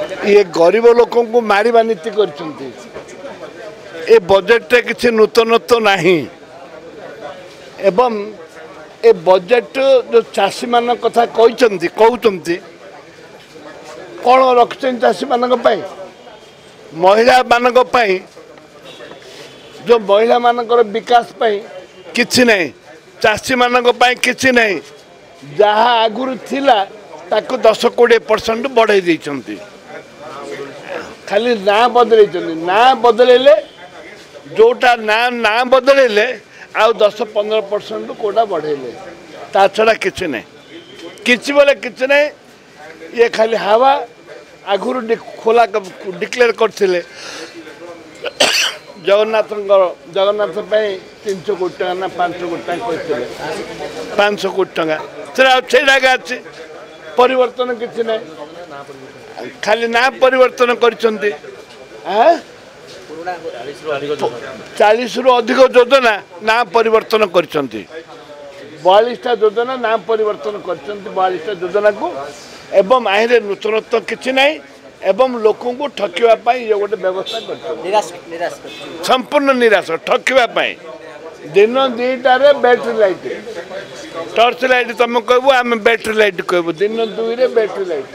ये गरीब लोक को मारिबा नीति करछंती। ए बजेट रे किसी नूतनत्व नहीं एवं ए बजेट जो चाषी मान कथा कहते कौन रखते चाषी मान महिला मान जो महिला मान विकास किसी नहीं चाषी मान किसी नहीं जहाँ आगुरी थिला ताको 10-20% बढ़ाई देइछंती। खाली ना बदल ना बदलैले जोटा ना बदलैले आउ 10-15% कोटा बढ़ेले ता छड़ा किसी नहीं किसी बोले किसी नहीं ये खाली हवा आगुरु खोला डिक्लेयर करथिले जगन्नाथ 300 कोटी टका ना 500 कोटी टका कहते 500 कोटी टका से परिवर्तन किसी नहीं खाली ना परिवर्तन करछंती। 40 रु अधिक योजना ना परिवर्तन करछंती। 42टा योजना ना परिवर्तन करछंती 42टा योजना को एवं आहिरे नूतनत्व किसी नहीं एवं लोकों को ठकिवा पाई ये गोटे व्यवस्था कर संपूर्ण निराश ठकिवा पाई दिन 2टारे बैटरी लाइट टॉर्च लाइट तुम कहबो आम बैटरी लाइट कहबो दिन 2 रे बैटरी लाइट।